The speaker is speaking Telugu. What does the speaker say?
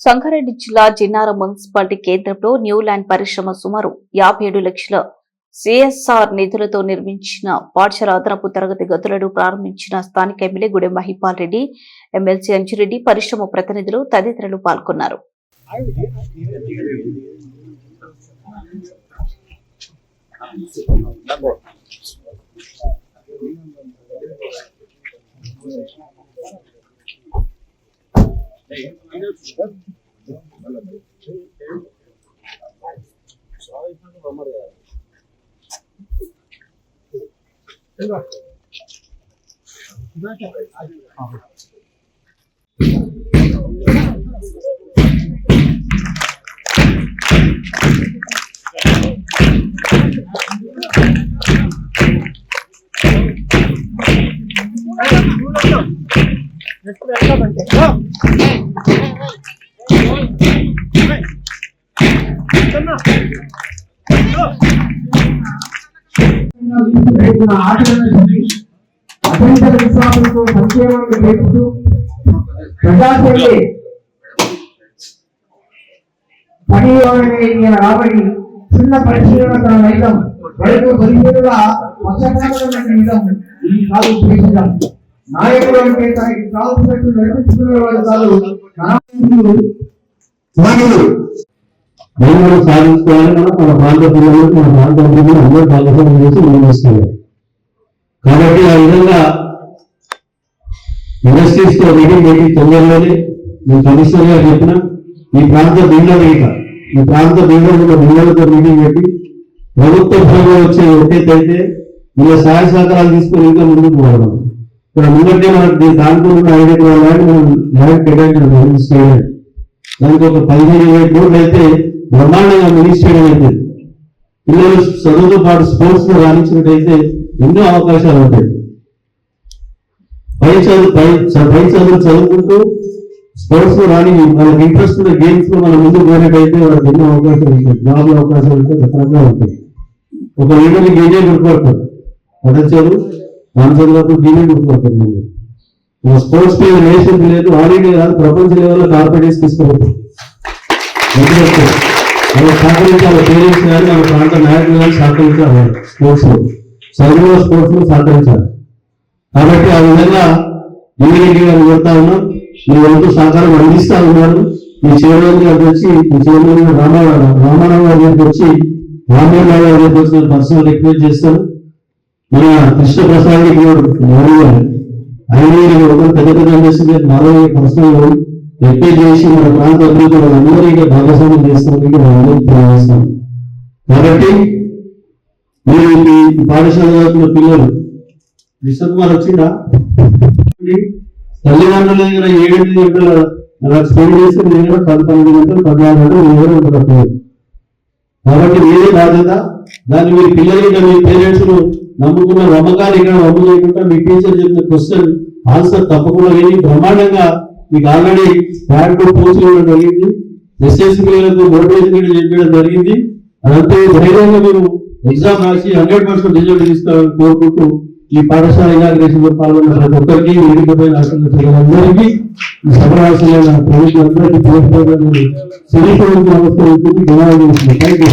సంగారెడ్డి జిల్లా జిన్నారం మున్సిపాలిటీ కేంద్రంలో న్యూ ల్యాండ్ పరిశ్రమ సుమారు 57 లక్షల సిఎస్ఆర్ నిధులతో నిర్మించిన పాఠశాల అదనపు తరగతి గదులను ప్రారంభించిన స్థానిక ఎమ్మెల్యే గుడెం మహిపాల్ రెడ్డి, ఎమ్మెల్సీ అంజిరెడ్డి, పరిశ్రమ ప్రతినిధులు తదితరులు పాల్గొన్నారు. అత్యంత విశ్వాసంతో సంక్షేమాన్ని చేస్తూ ప్రజాసేవే పని రాబడి చిన్న పరిశీలన రైతం రైతు పరిశీలన నాయకులు అంటే తనకి కావాల్సినట్టు నడిపించుకునే వాళ్ళు కాదు సాధించుకోవాలి. మన ప్రాంత పిల్లలు మన ప్రాంత అభివృద్ధి అందరూ భాగస్వామ్యం చేసి ముందుకు. కాబట్టి ఆ విధంగా ఇండస్ట్రీస్ తో మీటింగ్ పెట్టి తొందరలోనే నేను కమిషనర్ గా చెప్పిన ఈ ప్రాంత బిల్డర్లతో మీటింగ్ పెట్టి ప్రభుత్వ భూములు వచ్చే ఒకేతైతే ఇలా సహాయ సహకారాలు తీసుకొని ఇంకా ముందుకు పోవడం. ఇక్కడ ముందంటే మనకి దాంట్లో ఉన్న 5 ఎకరాల ల్యాండ్ మనం ల్యాండ్ కేటాయించడం దానికి ఒక 15-20 కోట్లు అయితే బ్రహ్మాండంగా మినిస్ చేయడం అవుతుంది. పిల్లలు చదువుతో పాటు స్పోర్ట్స్ లో రాణించినట్టయితే ఎన్నో అవకాశాలు ఉంటాయి. పై చదువులు చదువుకుంటూ స్పోర్ట్స్ లో రాని వాళ్ళకి ఇంట్రెస్ట్ ఉన్న గేమ్స్ లో మనం ముందుకు పోయినట్టయితే వాళ్ళకి ఎన్నో అవకాశాలు ఉంటాయి. జాబ్ అవకాశాలు ఉంటాయి, రకరకాలు ఉంటాయి. ఒక లీడర్ని గేజే గుర్తుపడతారు, అదే చదువు దాని చదువులకు గేజే గుర్తుపడతారు. ముందు స్పోర్ట్స్ మీద నేషన్ లేదు, ఆల్ ఇండియా కాదు ప్రపంచ లెవెల్లో కార్పొరేట్స్ తీసుకుపోతారు. సహకరించాలి పేరెంట్స్ కానీ మన ప్రాంత నాయకులు కానీ సహకరించాలి. స్పోర్ట్స్ లో చదువులో స్పోర్ట్స్ లో సహకరించాలి. కాబట్టి ఆ విధంగా యూనిటీ గారిని కోరుతా ఉన్నాం. మీ వంతు సహకారం అందిస్తా ఉన్నారు. మీ చైర్మన్ గారికి వచ్చి మీ చైర్మన్ రామారావు గారి దగ్గరికి వచ్చి రామరావు గారి దగ్గరికి వచ్చి పర్సనల్ రిక్వెస్ట్ చేస్తాను. మన కృష్ణప్రసాద్ ఆయన పెద్ద పెద్ద ఇండస్ట్రీ మాధవ్ పర్సనల్ రిక్వెస్ట్ చేసి మన ప్రాంత అభివృద్ధి అందరికీ భాగస్వామ్యం చేస్తాం. కాబట్టి మీరు ఈ పాఠశాల చదువుతున్న పిల్లలు విశ్వకుమార్ వచ్చిందా తల్లిదండ్రుల దగ్గర 7 గంటల అలా స్పెండ్ చేస్తే మీ దగ్గర 11 గంటలు 14 గంటలు మీ దగ్గర ఉండకపోదు. కాబట్టి మీరే బాధ్యత. దాన్ని మీ పిల్లలకి మీ పేరెంట్స్ నమ్ముకున్న నమ్మకాలు ఇక్కడ నమ్ము చేయకుండా మీ టీచర్ చెప్పిన క్వశ్చన్ ఆన్సర్ తప్పకుండా విని బ్రహ్మాండంగా మీకు ఆల్రెడీ ప్యాడ్లో పోస్ట్ చేయడం జరిగింది. ఎస్ఎస్సీ పిల్లలకు మోటివేషన్ చెప్పడం జరిగింది. అదంతా ధైర్యంగా మీరు ఎగ్జామ్ రాసి 100% రిజల్ట్ తీసుకోవాలని కోరుకుంటూ ఈ పాఠశాల ఇనాగ్రేషన్ లో పాల్గొన్న ప్రతి ఒక్కరికి వేదికపై అందరికీ సభరాశులైన ప్రభుత్వం అందరికీ నమస్కారం. Thank you.